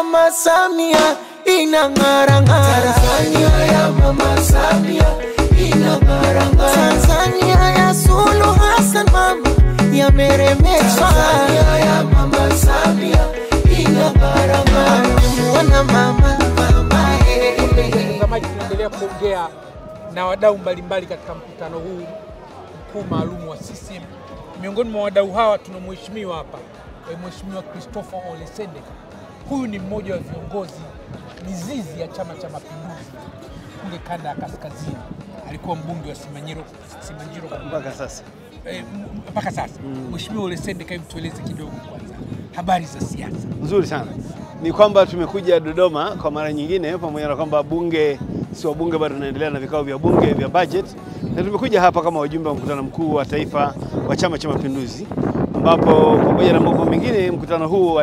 Mama Samia inang'ara-ng'ara. Tanzania ya Mama Samia inang'ara-ng'ara. Tanzania ya Suluhu Hassan mama yameremeshwa. Tanzania ya Mama Samia inang'ara-ng'ara. Wana mama Mtazamaji, tunaendelea kuongea na wadau mbalimbali katika mkutano huu mkuu maalum wa CCM. Miongoni mwa wadau hawa tuna mheshimiwa hapa, Mheshimiwa Christopher Ole Sendeka. Huyu ni mmoja wa viongozi mizizi ya Chama cha Mapinduzi kule kanda ya kaskazini. Alikuwa mbunge wa Simanjiro mpaka sasa. Mheshimiwa Ole Sendeka, hebu tueleze kidogo kwanza habari za siasa. Nzuri sana. Ni kwamba tumekuja Dodoma kwa mara nyingine, pamoja na kwamba bunge si wabunge bado tunaendelea na vikao vya bunge vya budget, na tumekuja hapa kama wajumbe wa mkutano mkuu wa taifa wa Chama cha Mapinduzi, ambapo pamoja na mambo mengine mkutano huu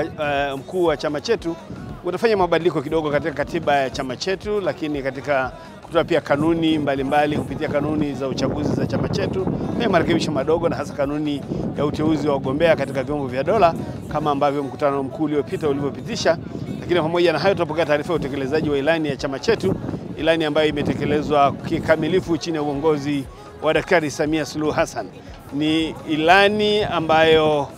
mkuu wa chama chetu utafanya mabadiliko kidogo katika katiba ya chama chetu, lakini katika kutoa pia kanuni mbalimbali kupitia kanuni za uchaguzi za chama chetu, na marekebisho madogo, na hasa kanuni ya uteuzi wa wagombea katika vyombo vya dola kama ambavyo mkutano mkuu uliopita ulivyopitisha. Lakini pamoja na hayo, tutapokea taarifa ya utekelezaji wa ilani ya chama chetu, ilani ambayo imetekelezwa kikamilifu chini ya uongozi wa Daktari Samia Suluhu Hassan. Ni ilani ambayo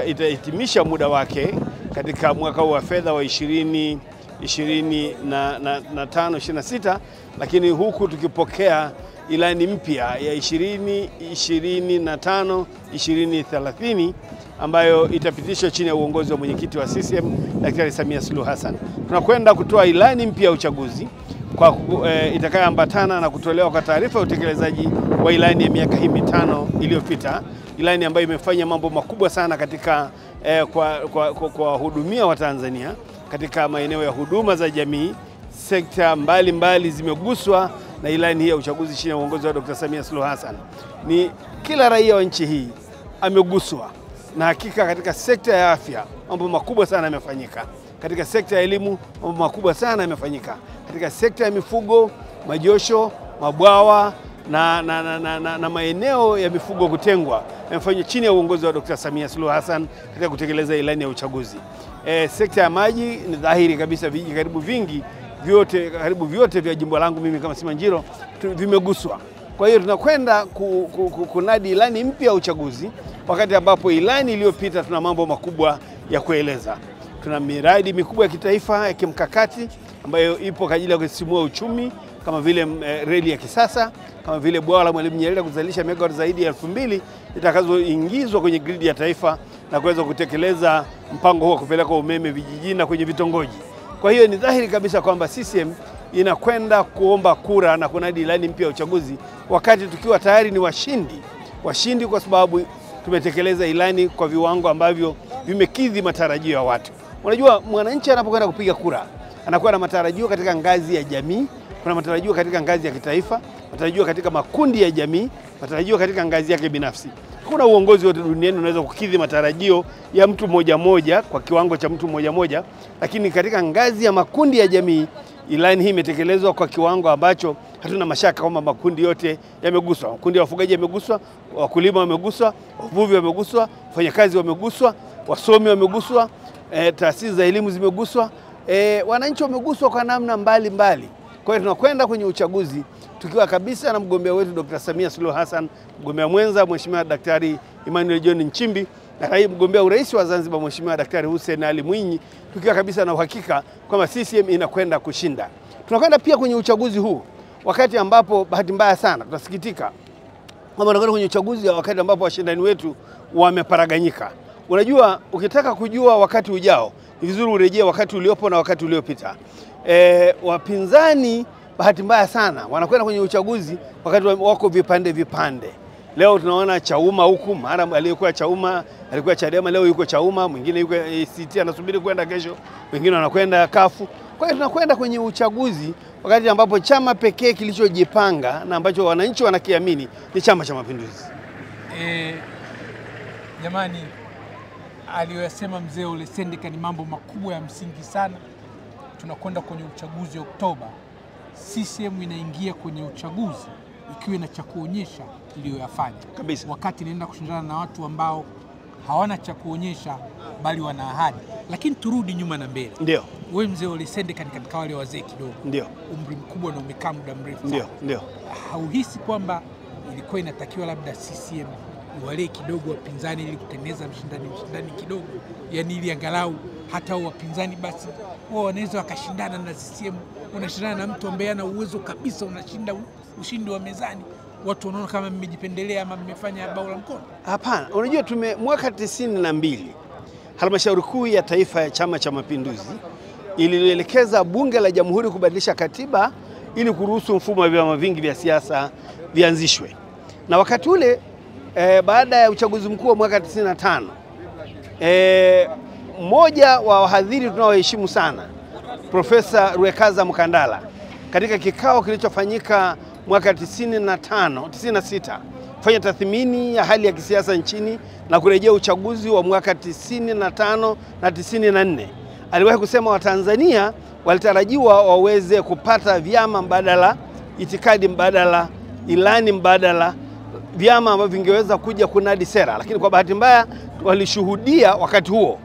itahitimisha muda wake katika mwaka wa fedha wa 2025-26, lakini huku tukipokea ilani mpya ya 2025-2030 ambayo itapitishwa chini ya uongozi wa mwenyekiti wa CCM Daktari Samia Suluhu Hassan. Tunakwenda kutoa ilani mpya ya uchaguzi kwa itakayoambatana na kutolewa kwa taarifa ya utekelezaji wa ilani ya miaka hii mitano iliyopita, ilani ambayo imefanya mambo makubwa sana katika kwa hudumia wa Tanzania katika maeneo ya huduma za jamii. Sekta mbalimbali zimeguswa na ilani hii ya uchaguzi chini ya uongozi wa Dr. Samia Suluhu Hassan. Ni kila raia wa nchi hii ameguswa, na hakika katika sekta ya afya mambo makubwa sana yamefanyika, katika sekta ya elimu mambo makubwa sana yamefanyika, katika sekta ya mifugo, majosho, mabwawa na maeneo ya mifugo kutengwa yamefanywa chini ya uongozi wa Dr. Samia Suluhu Hassan katika kutekeleza ilani ya uchaguzi. Sekta ya maji ni dhahiri kabisa, vijiji karibu vyote vya jimbo langu mimi kama Simanjiro vimeguswa. Kwa hiyo tunakwenda kunadi ilani mpya ya uchaguzi, wakati ambapo ilani iliyopita tuna mambo makubwa ya kueleza. Tuna miradi mikubwa ya kitaifa ya kimkakati ambayo ipo kwa ajili ya kusisimua uchumi, kama vile reli ya kisasa, kama vile bwawa la Mwalimu Nyerere kuzalisha megawati zaidi ya 2000 itakazoingizwa kwenye gridi ya taifa na kuweza kutekeleza mpango huo kupeleka umeme vijijini na kwenye vitongoji. Kwa hiyo ni dhahiri kabisa kwamba CCM inakwenda kuomba kura na kunadi ilani mpya ya uchaguzi wakati tukiwa tayari ni washindi kwa sababu tumetekeleza ilani kwa viwango ambavyo vimekidhi matarajio ya watu. Unajua, mwananchi anapokwenda kupiga kura anakuwa na matarajio katika ngazi ya jamii, kuna matarajio katika ngazi ya kitaifa, matarajio katika makundi ya jamii, matarajio katika ngazi yake binafsi. Kuna uongozi wote duniani unaweza kukidhi matarajio ya mtu mmoja kwa kiwango cha mtu mmoja, lakini katika ngazi ya makundi ya jamii ilani hii imetekelezwa kwa kiwango ambacho hatuna mashaka kwamba makundi yote yameguswa. Makundi ya wafugaji yameguswa, wakulima wameguswa, wavuvi wameguswa, wafanyakazi wameguswa, wasomi wameguswa, taasisi za elimu zimeguswa, wananchi wameguswa kwa namna mbalimbali. Kwa hiyo tunakwenda kwenye uchaguzi tukiwa kabisa na mgombea wetu Dr. Samia Suluhu Hassan, mgombea mwenza Mheshimiwa Daktari Emmanuel John Nchimbi, na mgombea urais wa Zanzibar Mheshimiwa Daktari Hussein Ali Mwinyi, tukiwa kabisa na uhakika kwamba CCM inakwenda kushinda. Tunakwenda pia kwenye uchaguzi huu wakati ambapo bahati mbaya sana tunasikitika kwamba tunakwenda kwenye uchaguzi wakati ambapo washindani wetu wameparaganyika. Unajua, ukitaka kujua wakati ujao ni vizuri urejee wakati uliopo na wakati uliopita. Wapinzani bahati mbaya sana wanakwenda kwenye uchaguzi wakati wako vipande. Leo tunaona Chauma huku, mara aliyekuwa Chauma alikuwa Chadema, leo yuko Chauma, mwingine yuko ACT anasubiri kwenda kesho, wengine wanakwenda kafu. Kwa hiyo tunakwenda kwenye uchaguzi wakati ambapo chama pekee kilichojipanga na ambacho wananchi wanakiamini ni Chama cha Mapinduzi. Jamani, aliyosema mzee Ole Sendeka ni mambo makubwa ya msingi sana. Tunakwenda kwenye uchaguzi Oktoba. CCM inaingia kwenye uchaguzi ikiwa na cha kuonyesha iliyoyafanya kabisa, wakati inaenda kushindana na watu ambao hawana cha kuonyesha bali wana ahadi. Lakini turudi nyuma na mbele. Ndio. Wewe mzee Ole Sendeka ni katika wale wazee kidogo. Ndio. Umri mkubwa na umekaa muda mrefu. Ndio. Hauhisi kwamba ilikuwa inatakiwa labda CCM wale kidogo wapinzani ili kutengeneza mshindani kidogo, yani ili angalau hata wapinzani basi wao wanaweza wakashindana na CCM, unashindana na mtu ambaye ana uwezo kabisa, unashinda ushindi wa mezani, watu wanaona kama mmejipendelea ama mmefanya bao la mkono? Hapana, unajua mwaka 92 Halmashauri Kuu ya Taifa ya Chama cha Mapinduzi ilielekeza Bunge la Jamhuri kubadilisha katiba ili kuruhusu mfumo wa vyama vingi vya siasa vianzishwe. Na wakati ule baada ya uchaguzi mkuu wa mwaka 95, mmoja wa wahadhiri tunaoheshimu sana, Profesa Rwekaza Mkandala, katika kikao kilichofanyika mwaka 96 kufanya tathmini ya hali ya kisiasa nchini na kurejea uchaguzi wa mwaka 95 na 94, aliwahi kusema Watanzania walitarajiwa waweze kupata vyama mbadala, itikadi mbadala, ilani mbadala, vyama ambavyo vingeweza kuja kunadi sera. Lakini kwa bahati mbaya walishuhudia wakati huo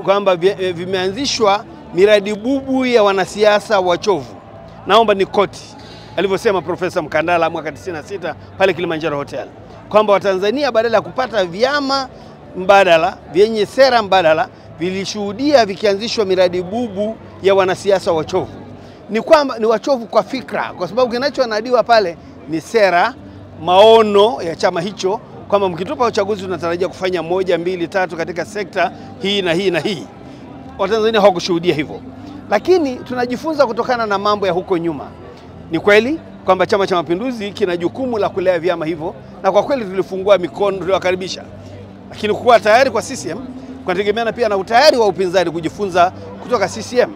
kwamba vimeanzishwa miradi bubu ya wanasiasa wachovu. Naomba ni koti alivyosema Profesa Mkandala mwaka 96 pale Kilimanjaro Hotel, kwamba Watanzania badala ya kupata vyama mbadala vyenye sera mbadala vilishuhudia vikianzishwa miradi bubu ya wanasiasa wachovu. Ni kwamba ni wachovu kwa fikra, kwa sababu kinachoanadiwa pale ni sera, maono ya chama hicho, kwamba mkitupa uchaguzi tunatarajia kufanya 1, 2, 3 katika sekta hii na hii na hii. Watanzania hawakushuhudia hivyo. Lakini tunajifunza kutokana na mambo ya huko nyuma. Ni kweli kwamba Chama cha Mapinduzi kina jukumu la kulea vyama hivyo, na kwa kweli tulifungua mikono, tuliwakaribisha. Lakini kuwa tayari kwa CCM kunategemeana pia na utayari wa upinzani kujifunza kutoka CCM.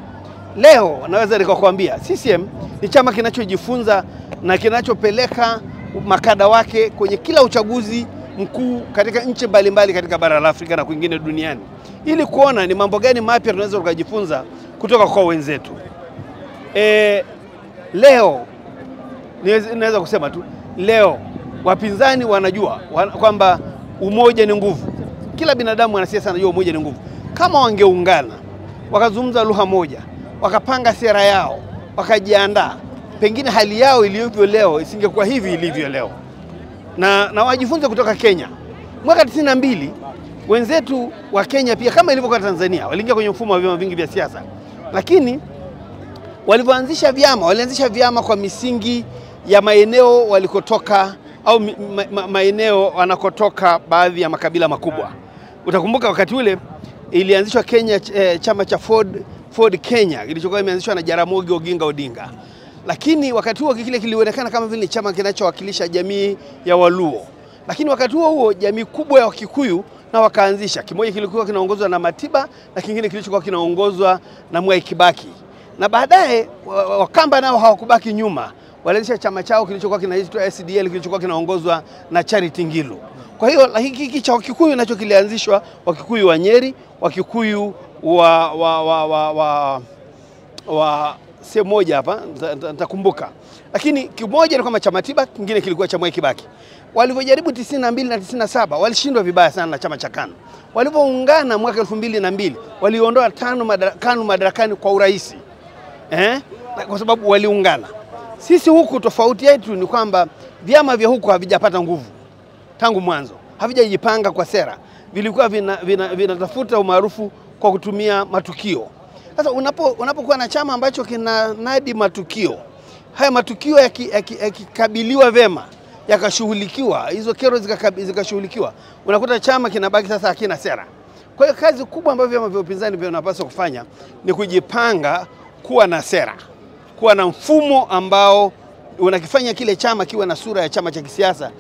Leo naweza nikakwambia CCM ni chama kinachojifunza na kinachopeleka makada wake kwenye kila uchaguzi mkuu katika nchi mbalimbali katika bara la Afrika na kwingine duniani, ili kuona ni mambo gani mapya tunaweza tukajifunza kutoka kwa wenzetu. Leo naweza kusema tu, leo wapinzani wanajua kwamba umoja ni nguvu. Kila binadamu anasiasa anajua umoja ni nguvu. Kama wangeungana, wakazungumza lugha moja, wakapanga sera yao, wakajiandaa, pengine hali yao ilivyo leo isingekuwa hivi ilivyo leo. Na wajifunze kutoka Kenya. Mwaka 92 wenzetu wa Kenya pia kama ilivyokuwa Tanzania waliingia kwenye mfumo wa vyama vingi vya siasa. Lakini walivyoanzisha vyama, walianzisha vyama kwa misingi ya maeneo walikotoka au maeneo wanakotoka baadhi ya makabila makubwa. Utakumbuka wakati ule ilianzishwa Kenya chama cha Ford Kenya kilichokuwa imeanzishwa na Jaramogi Oginga Odinga. Lakini wakati huo kile kilionekana kama vile chama kinachowakilisha jamii ya Waluo. Lakini wakati huo jamii kubwa ya Wakikuyu na wakaanzisha. Kimoja kilikuwa kinaongozwa na Matiba na kingine kilichokuwa kinaongozwa na Mwai Kibaki. Na baadaye Wakamba nao hawakubaki nyuma. Walianzisha chama chao kilichokuwa kinaitwa SDL kilichokuwa kinaongozwa na Charity Ngilu. Kwa hiyo hiki cha Wakikuyu nacho kilianzishwa, Wakikuyu wa Nyeri, Wakikuyu wa sehemu moja hapa nitakumbuka. Lakini kimoja ni kama cha Matiba, kingine kilikuwa cha Mwai Kibaki. Walivyojaribu 92 na 97 walishindwa vibaya sana na chama cha KANU. Walivyoungana mwaka 2002 waliondoa KANU madarakani kwa urahisi. Kwa sababu waliungana. Sisi huku tofauti yetu ni kwamba vyama vya huku havijapata nguvu tangu mwanzo. Havijajipanga kwa sera. Vilikuwa vinatafuta umaarufu kwa kutumia matukio. Sasa unapokuwa na chama ambacho kina nadi matukio, haya matukio yakikabiliwa vema, yakashughulikiwa, hizo kero zikashughulikiwa, unakuta chama kinabaki sasa hakina sera. Kwa hiyo kazi kubwa ambayo vyama vya upinzani vinapaswa kufanya ni kujipanga, kuwa na sera, kuwa na mfumo ambao unakifanya kile chama kiwe na sura ya chama cha kisiasa,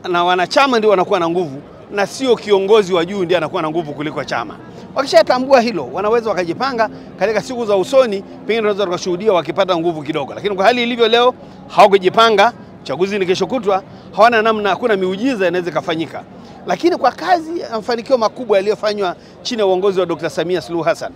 na wanachama ndio wanakuwa na nguvu na sio kiongozi wa juu ndiye anakuwa na nguvu kuliko chama. Wakishatambua hilo, wanaweza wakajipanga katika siku za usoni, pengine tunaweza tukashuhudia wakipata nguvu kidogo. Lakini kwa hali ilivyo leo, hawakujipanga, uchaguzi ni kesho kutwa, hawana namna, hakuna miujiza inaweza kufanyika. Lakini kwa kazi ya mafanikio makubwa yaliyofanywa chini ya uongozi wa Dr. Samia Suluhu Hassan,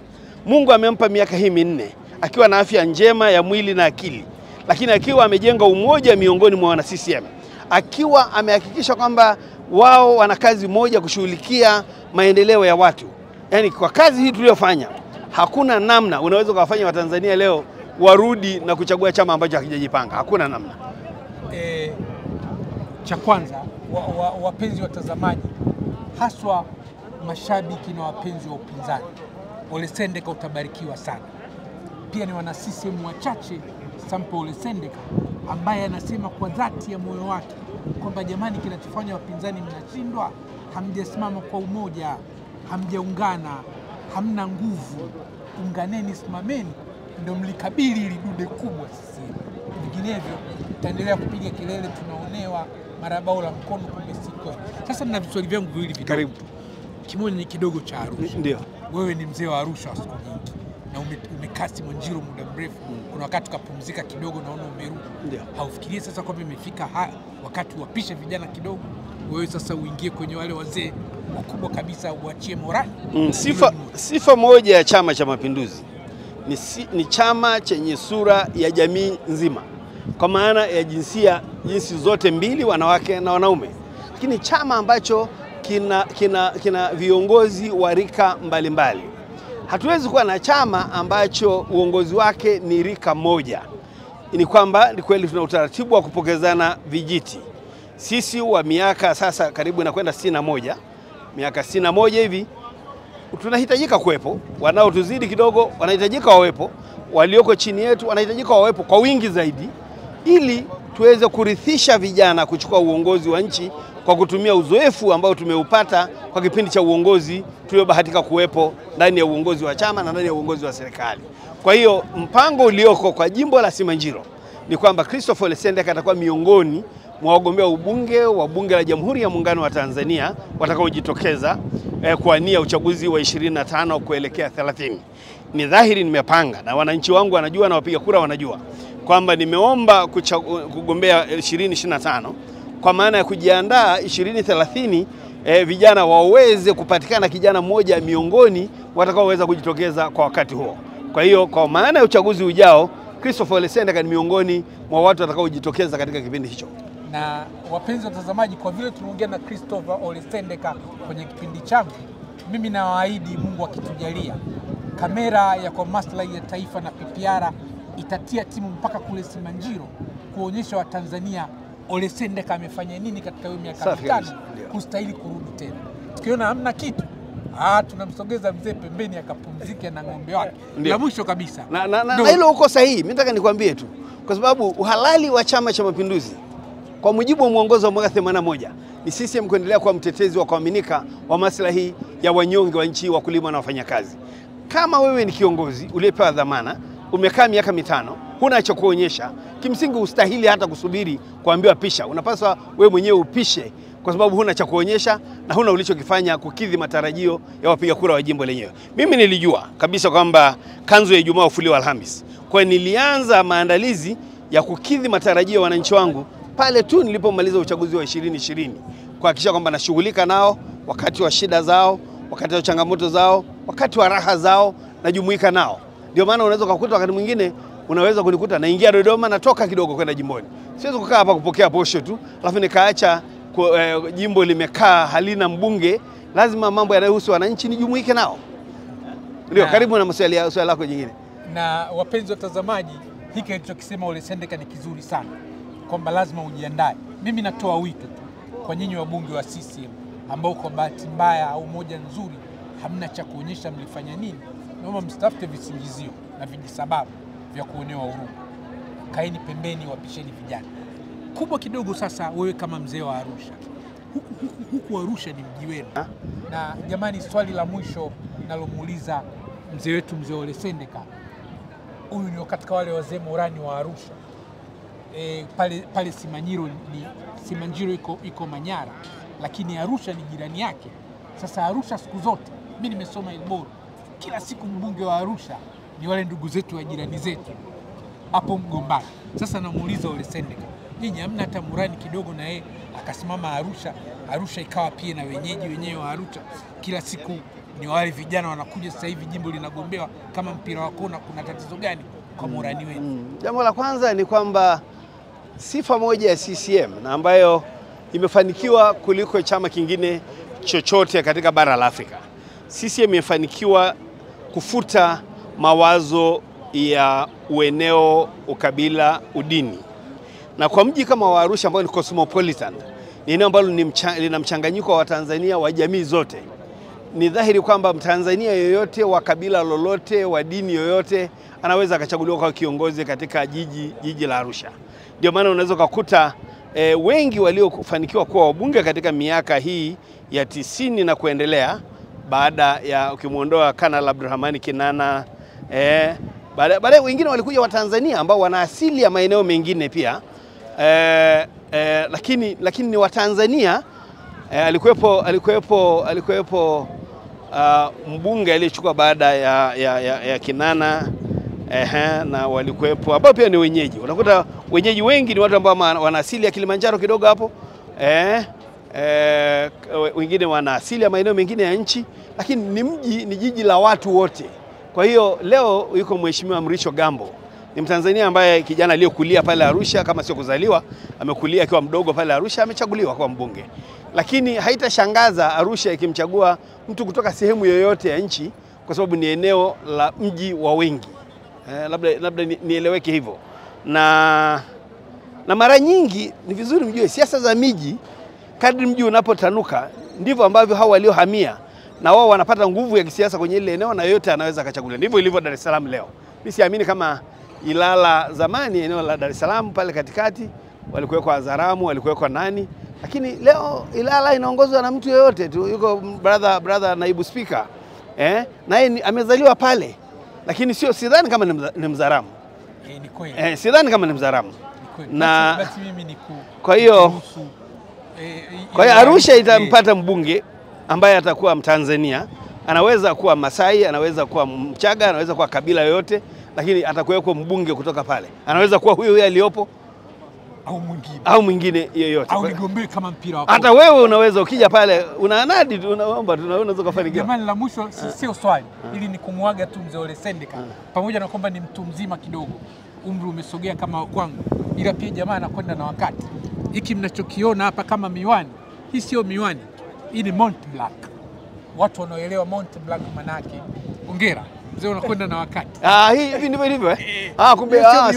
Mungu amempa miaka hii 4 akiwa na afya njema ya mwili na akili, lakini akiwa amejenga umoja miongoni mwa wana CCM, akiwa amehakikisha kwamba wao wana kazi moja kushughulikia maendeleo ya watu. Yaani kwa kazi hii tuliyofanya, hakuna namna unaweza kuwafanya Watanzania leo warudi na kuchagua chama ambacho hakijajipanga. Hakuna namna. Cha kwanza, wapenzi watazamaji, haswa mashabiki na wapenzi wa upinzani, Ole Sendeka utabarikiwa sana. Pia ni wana CCM wachache sample Ole Sendeka ambaye anasema kwa dhati ya moyo wake kwamba jamani, kinachofanya wapinzani mnashindwa, hamjasimama kwa umoja, hamjaungana, hamna nguvu, unganeni, simameni ndio mlikabili ili dude kubwa sisi. Vinginevyo tutaendelea kupiga kelele, tunaonewa, marabao la mkono kumbe siko. Sasa nina viswali vyangu viwili vidogo. Karibu. Kimoja ni kidogo cha Arusha. Ndio. Wewe ni mzee wa Arusha wa siku nyingi na umekasi Mwanjiro muda mrefu. Kuna wakati ukapumzika kidogo, naona umerudi. Ndio. Haufikirie sasa kwamba imefika wakati uwapishe vijana kidogo, wewe sasa uingie kwenye wale wazee wakubwa kabisa, uachie morali? Sifa moja ya Chama cha Mapinduzi ni chama chenye sura ya jamii nzima, kwa maana ya jinsi zote mbili, wanawake na wanaume. Lakini chama ambacho kina viongozi wa rika mbalimbali. Hatuwezi kuwa na chama ambacho uongozi wake ni rika moja. Ni kwamba ni kweli tuna utaratibu wa kupokezana vijiti. Sisi wa miaka sasa karibu inakwenda 61, miaka 61 hivi, tunahitajika kuwepo. Wanaotuzidi kidogo wanahitajika wawepo, walioko chini yetu wanahitajika wawepo kwa wingi zaidi, ili tuweze kurithisha vijana kuchukua uongozi wa nchi kwa kutumia uzoefu ambao tumeupata kwa kipindi cha uongozi tuliobahatika kuwepo ndani ya uongozi wa chama na ndani ya uongozi wa serikali. Kwa hiyo mpango ulioko kwa jimbo la Simanjiro ni kwamba Christopher Ole Sendeka atakuwa miongoni mwa wagombea ubunge wa bunge la Jamhuri ya Muungano wa Tanzania watakaojitokeza kuwania uchaguzi wa 25 kuelekea 30. Ni dhahiri nimepanga, na wananchi wangu wanajua na wapiga kura wanajua kwamba nimeomba kugombea 2025 kwa maana ya kujiandaa 2030 vijana waweze kupatikana kijana mmoja miongoni watakaoweza kujitokeza kwa wakati huo. Kwa hiyo kwa maana ya uchaguzi ujao, Christopher Ole Sendeka ni miongoni mwa watu watakaojitokeza katika kipindi hicho. Na wapenzi watazamaji, kwa vile tunaongea na Christopher Ole Sendeka kwenye kipindi changu, mimi nawaahidi Mungu akitujalia, kamera ya kwa maslahi ya taifa na PPR itatia timu mpaka kule Simanjiro kuonyesha Watanzania Ole Sendeka amefanya nini katika hiyo miaka 5 kustahili kurudi tena. Tukiona hamna kitu, tunamsogeza mzee pembeni akapumzike na ng'ombe wake. La mwisho kabisa. Na hilo uko sahihi. Mimi nataka nikwambie tu, kwa sababu uhalali wa Chama cha Mapinduzi kwa mujibu wa mwongozo wa mwaka 81 ni CCM kuendelea kuwa mtetezi wa kuaminika wa maslahi ya wanyonge wa nchi, wakulima na wafanyakazi. Kama wewe ni kiongozi uliyepewa dhamana, umekaa miaka 5, huna cha kuonyesha, kimsingi ustahili hata kusubiri kuambiwa pisha. Unapaswa wewe mwenyewe upishe, kwa sababu huna cha kuonyesha na huna ulichokifanya kukidhi matarajio ya wapiga kura wa jimbo lenyewe. Mimi nilijua kabisa kwamba kanzu ya Ijumaa hufuliwa Alhamisi. Kwa hiyo nilianza maandalizi ya kukidhi matarajio ya wananchi wangu pale tu nilipomaliza uchaguzi wa 2020, kuhakikisha kwamba nashughulika nao wakati wa shida zao, wakati wa changamoto zao, wakati wa raha zao, najumuika nao. Ndio maana unaweza kukuta wakati mwingine unaweza kunikuta naingia Dodoma, natoka kidogo kwenda jimboni. Siwezi kukaa hapa kupokea posho tu alafu nikaacha jimbo limekaa halina mbunge. Lazima mambo yanayohusu wananchi nijumuike nao. Ndio, karibu na swali lako jingine. Na wapenzi watazamaji, hiki alichokisema Ole Sendeka ni kizuri sana, kwamba lazima ujiandae. Mimi natoa wito tu kwa nyinyi wabunge wa CCM ambao kwa bahati mbaya au moja nzuri hamna cha kuonyesha mlifanya nini, naomba msitafute visingizio na vijisababu vya kuonewa huruma. Kaeni pembeni, wapisheni vijana. Kubwa kidogo sasa, wewe kama mzee wa Arusha, huku Arusha ni mji wenu. Na jamani, swali la mwisho nalomuuliza mzee wetu, mzee Ole Sendeka, huyu ni katika wale wazee morani wa Arusha. Pale Simanjiro iko Manyara, lakini Arusha ni jirani yake. Sasa Arusha siku zote, mimi nimesoma Ilboro, kila siku mbunge wa Arusha ni wale ndugu zetu wa jirani zetu hapo Mgombani. Sasa namuuliza Ole Sendeka, nyinyi hamna hata murani kidogo na yeye akasimama Arusha ikawa pia na wenyewe wa Arusha? Kila siku ni wale vijana wanakuja, sasa hivi jimbo linagombewa kama mpira wa kona. Kuna tatizo gani kwa murani wenu? Jambo la kwanza ni kwamba sifa moja ya CCM na ambayo imefanikiwa kuliko chama kingine chochote katika bara la Afrika. CCM imefanikiwa kufuta mawazo ya ueneo, ukabila, udini. Na kwa mji kama wa Arusha ambao ni cosmopolitan, ni eneo ambalo lina mchanganyiko wa Tanzania wa jamii zote. Ni dhahiri kwamba Mtanzania yoyote wa kabila lolote, wa dini yoyote, anaweza akachaguliwa kwa kiongozi katika jiji la Arusha. Ndio maana unaweza kukuta wengi waliofanikiwa kuwa wabunge katika miaka hii ya 90 na kuendelea, baada ya ukimuondoa Kanali Abdurrahman Kinana, baadaye wengine walikuja wa Tanzania ambao wana asili ya maeneo mengine pia, lakini ni wa Tanzania. Alikuwepo mbunge aliyechukua baada ya Kinana, na walikuwepo ambao pia ni wenyeji. Unakuta wenyeji wengi ni watu ambao wana asili ya Kilimanjaro kidogo hapo, wengine wana asili ya maeneo mengine ya nchi, lakini ni jiji la watu wote. Kwa hiyo leo yuko Mheshimiwa Mrisho Gambo, ni Mtanzania ambaye kijana aliyokulia pale Arusha, kama sio kuzaliwa, amekulia akiwa mdogo pale Arusha, amechaguliwa kwa mbunge. Lakini haitashangaza Arusha ikimchagua mtu kutoka sehemu yoyote ya nchi, kwa sababu ni eneo la mji wa wengi. Labda nieleweke hivyo. Na mara nyingi ni vizuri mjue siasa za miji, kadri mji unapotanuka ndivyo ambavyo hao waliohamia na wao wanapata nguvu ya kisiasa kwenye ile eneo, na yote anaweza akachaguliwa. Ndivyo ilivyo Dar es Salaam leo. Mimi siamini kama Ilala zamani, eneo la Dar es Salaam pale katikati walikuweko Azaramu, walikuweko nani, lakini leo Ilala inaongozwa na mtu yeyote tu. Yuko brother naibu speaker, naye amezaliwa pale, lakini sidhani kama ni Mzaramu. Ni kweli. Sidhani kama ni Mzaramu. Na basi mimi ni kwa hiyo Arusha itampata mbunge ambaye atakuwa Mtanzania, anaweza kuwa Masai, anaweza kuwa Mchaga, anaweza kuwa kabila yoyote, lakini atakuweko mbunge kutoka pale. Anaweza kuwa huyo aliyopo au mwingine yeyote. Au nigombee kama mpira wako. Hata wewe unaweza ukija pale unaanadi tu, unaomba tu, unaweza kufanikiwa. Jamani, la mwisho sio swali, ili ni kumwaga tu mzee Ole Sendeka. Pamoja na kwamba ni mtu mzima kidogo, umri umesogea kama kwangu, ila pia jamaa anakwenda na wakati. Hiki mnachokiona hapa kama miwani, hii sio miwani. Hii ni Mont Blanc. Watu wanaoelewa Mont Blanc manake, hongera. Mzee unakwenda na wakati. Hivi ndivyo ilivyo. Kumbe sawa.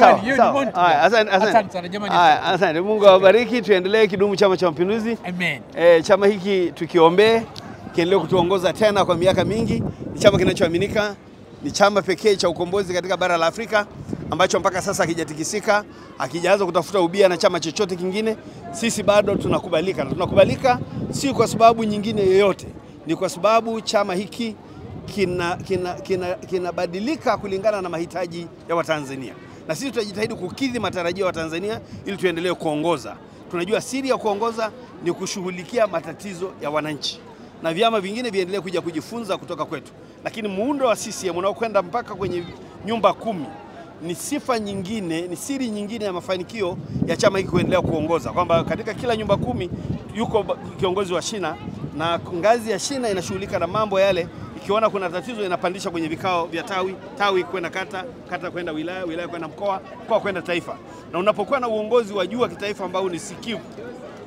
Asante sana jamani. Asante. Mungu awabariki, tuendelee. Kidumu Chama cha Mapinduzi. Amen. Chama hiki tukiombee kiendelee kutuongoza tena kwa miaka mingi. Ni chama kinachoaminika, ni chama pekee cha ukombozi katika bara la Afrika ambacho mpaka sasa hakijatikisika, hakijaanza kutafuta ubia na chama chochote kingine. Sisi bado tunakubalika, na tunakubalika si kwa sababu nyingine yoyote, ni kwa sababu chama hiki kinabadilika kulingana na mahitaji ya Watanzania, na sisi tutajitahidi kukidhi matarajio ya Watanzania ili tuendelee kuongoza. Tunajua siri ya kuongoza ni kushughulikia matatizo ya wananchi, na vyama vingine viendelee kuja kujifunza kutoka kwetu. Lakini muundo wa CCM unaokwenda mpaka kwenye nyumba 10 ni sifa nyingine, ni siri nyingine ya mafanikio ya chama hiki kuendelea kuongoza, kwamba katika kila nyumba 10 yuko kiongozi wa shina, na ngazi ya shina inashughulika na mambo yale. Ikiona kuna tatizo inapandisha kwenye vikao vya tawi kwenda kata kwenda wilaya kwenda mkoa kwenda taifa. Na unapokuwa na uongozi wa juu wa kitaifa ambao ni sikivu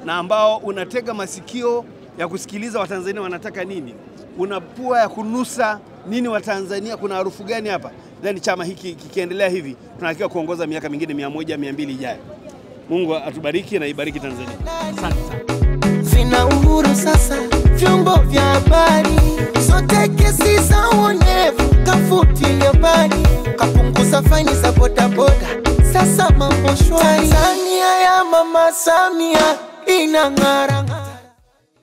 na ambao unatega masikio ya kusikiliza Watanzania wanataka nini, una pua ya kunusa nini Watanzania, kuna harufu gani hapa, then chama hiki kikiendelea hivi tunakiwa kuongoza miaka mingine 100 200 ijayo. Mungu atubariki na ibariki Tanzania. Vina uhuru sasa vyombo vya habari, sote kesi za uonevu kafutilia mbali, kapunguza faini za bodaboda, sasa mambo shwari. Tanzania ya Mama Samia inang'ara.